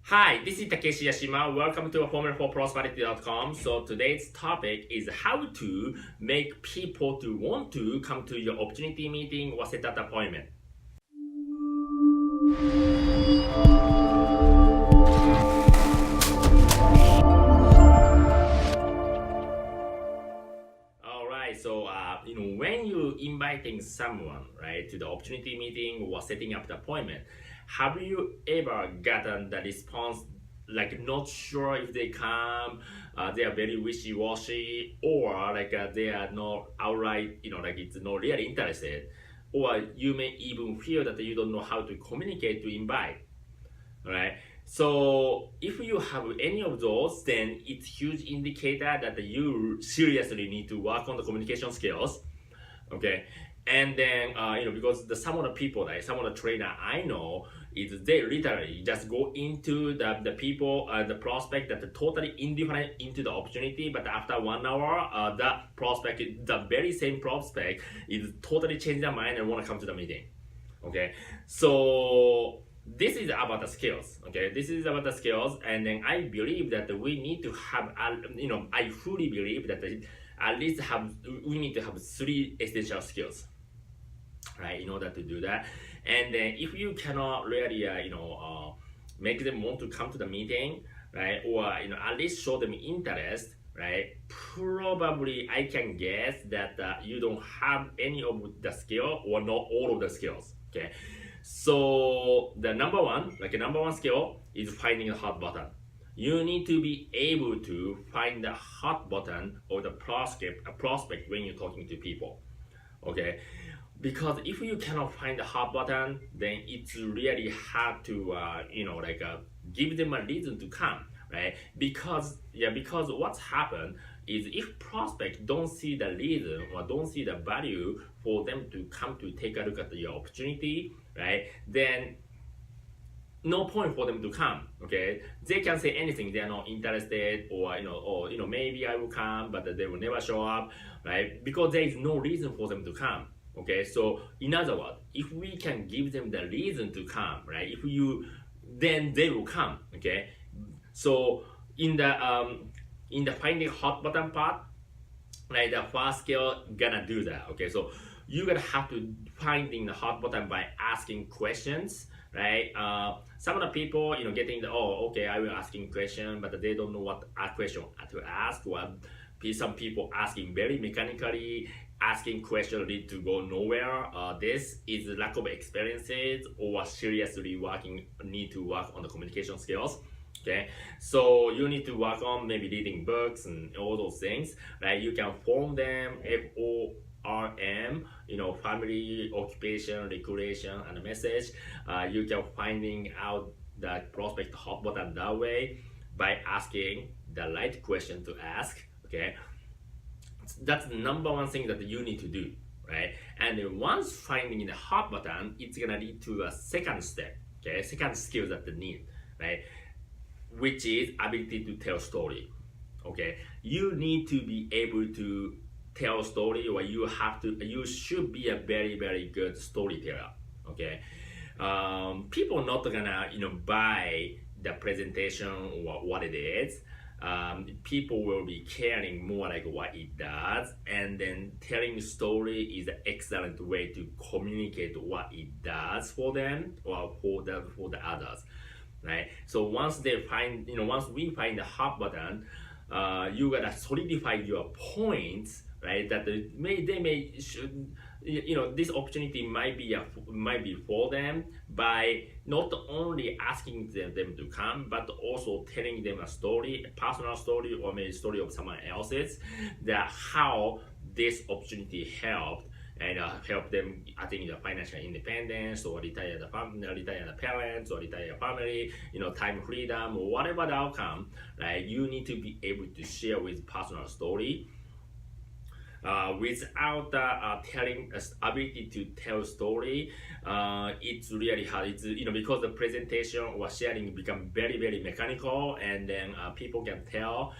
Hi, this is Takeshi Yashima. Welcome to Formula4Prosperity.com. So today's topic is how to make people to want to come to your opportunity meeting or set an appointment. All right. So when you inviting someone right to the opportunity meeting or setting up the appointment, have you ever gotten the response like not sure if they come, they are very wishy-washy, or they are not outright, like it's not really interested, or you may even feel that you don't know how to communicate to invite, right? So if you have any of those, then it's huge indicator that you seriously need to work on the communication skills. Okay, and then because some of the people, like some of the trainer I know, is they literally just go into the people, the prospect that are totally indifferent into the opportunity, but after 1 hour, that prospect, the very same prospect, is totally change their mind and want to come to the meeting. Okay, so this is about the skills. Okay, this is about the skills, and then I believe that we need to have, I fully believe that at least we need to have three essential skills, right, in order to do that. And then if you cannot really make them want to come to the meeting, right, or at least show them interest, right, probably I can guess that you don't have any of the skill or not all of the skills. Okay, so the number one skill is finding a hot button. You need to be able to find the hot button or the prospect when you're talking to people. Okay, because if you cannot find the hot button, then it's really hard to give them a reason to come, right? Because what's happened is if prospects don't see the reason or don't see the value for them to come to take a look at your opportunity, right, then no point for them to come. Okay, they can say anything, they are not interested, or maybe I will come but they will never show up, right, because there is no reason for them to come. Okay, so in other words, if we can give them the reason to come, right, if you then they will come. Okay, so in the finding hot button part, right, the first skill gonna do that. Okay, so you're gonna have to finding the hot button by asking questions, right? Some of the people, getting the, oh, okay, I will asking question, but they don't know what a question to ask. Or some people asking very mechanically, asking question lead to go nowhere. This is lack of experiences or seriously need to work on the communication skills. Okay, so you need to work on maybe reading books and all those things, right? You can form them FORM, family, occupation, recreation, and message. You can finding out the prospect hot button that way by asking the right question to ask. Okay, that's the number one thing that you need to do, right? And then once finding the hot button, it's gonna lead to a second step. Okay, second skill that they need, right? Which is ability to tell story. Okay, you need to be able to tell story, or you should be a very very good storyteller. Okay, people not gonna buy the presentation or what it is. People will be caring more like what it does, and then telling story is an excellent way to communicate what it does for them or for the others, right? So once we find the hot button, you gotta solidify your points, right? That they may should, this opportunity might be for them by not only asking them to come, but also telling them a story, a personal story, or maybe story of someone else's, that how this opportunity helped and help them attain the financial independence, or retire the parents, or retire the family, time freedom, or whatever the outcome, right? You need to be able to share with personal story. Without telling ability to tell story, it's really hard. It's because the presentation or sharing become very very mechanical, and then people can tell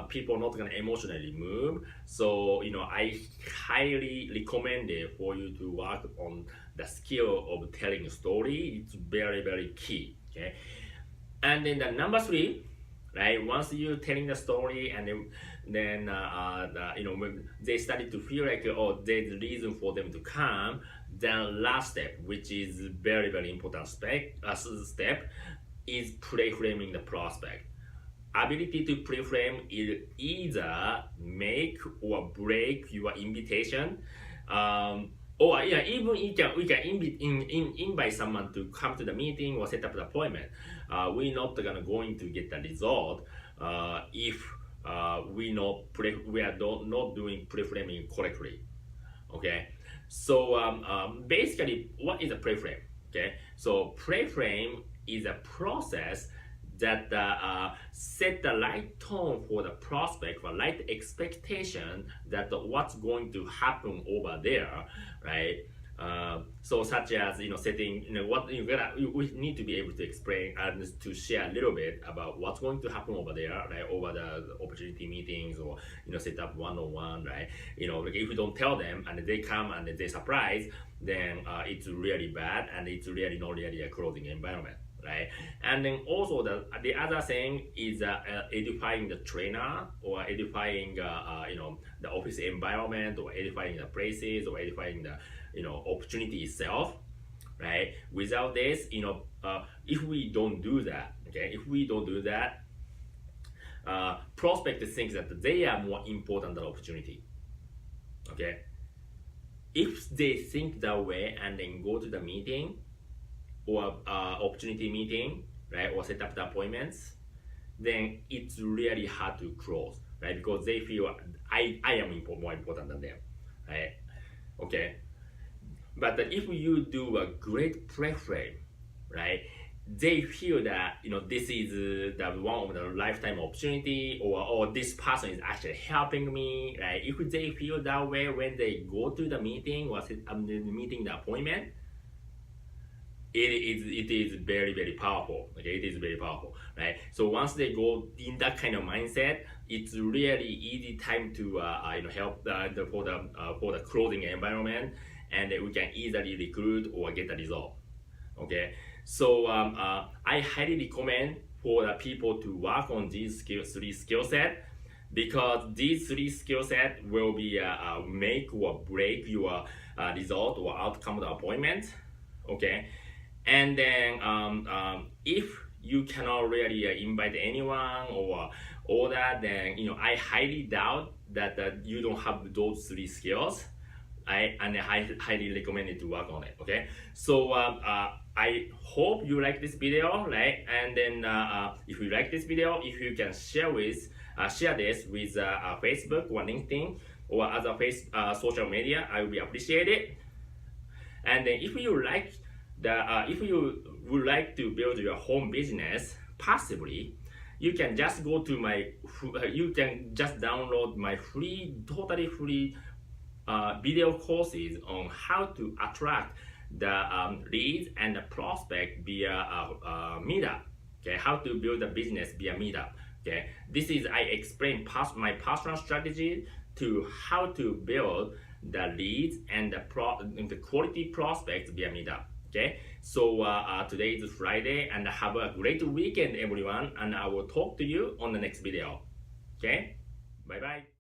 people not gonna emotionally move. So I highly recommend it for you to work on the skill of telling a story. It's very very key. Okay, And then the number three, right? Once you telling the story, and then when they started to feel like, oh, there's a reason for them to come. Then last step, which is very very important step, is pre-framing the prospect. Ability to pre-frame is either make or break your invitation. Or yeah, even we can invite someone to come to the meeting or set up the appointment. We're not going to get the result if we are not doing pre-framing correctly. Okay, so basically, what is a pre-frame? Okay, so pre-frame is a process that set the right tone for the prospect, or right expectation that what's going to happen over there, right? So such as setting what we need to be able to explain and to share a little bit about what's going to happen over there, right? Over the opportunity meetings, or set up one-on-one, right? Like if we don't tell them and they come and they surprise, then it's really bad, and it's really not really a closing environment. Right? And then also the other thing is edifying the trainer, or edifying the office environment, or edifying the places, or edifying the opportunity itself, right? Without this, if we don't do that, prospect thinks that they are more important than opportunity. Okay, if they think that way and then go to the meeting or opportunity meeting, right, or set up the appointments, then it's really hard to close, right? Because they feel I am more important than them, right? Okay, but if you do a great pre-frame, right, they feel that this is the one of the lifetime opportunity, or this person is actually helping me, right? If they feel that way when they go to the meeting or set up the meeting, the appointment, it is very very powerful. Okay, it is very powerful, right? So once they go in that kind of mindset, it's really easy time to help for the closing environment, and we can easily recruit or get a result. Okay, so I highly recommend for the people to work on these three skill set, because these three skill set will be make or break your result or outcome of the appointment. Okay. And then if you cannot really invite anyone or all that, then I highly doubt that you don't have those three skills. And I highly recommend it to work on it. Okay, so I hope you like this video, right? And then if you like this video, if you can share this with Facebook or LinkedIn or other social media, I will be appreciated. And then if you like if you would like to build your home business passively, you can just go to you can just download my totally free video courses on how to attract the leads and the prospect via Meetup. Okay, how to build a business via Meetup. Okay, this is I explain my personal strategy to how to build the leads and the quality prospects via Meetup. Okay, so today is Friday, and have a great weekend, everyone, and I will talk to you on the next video. Okay, bye bye.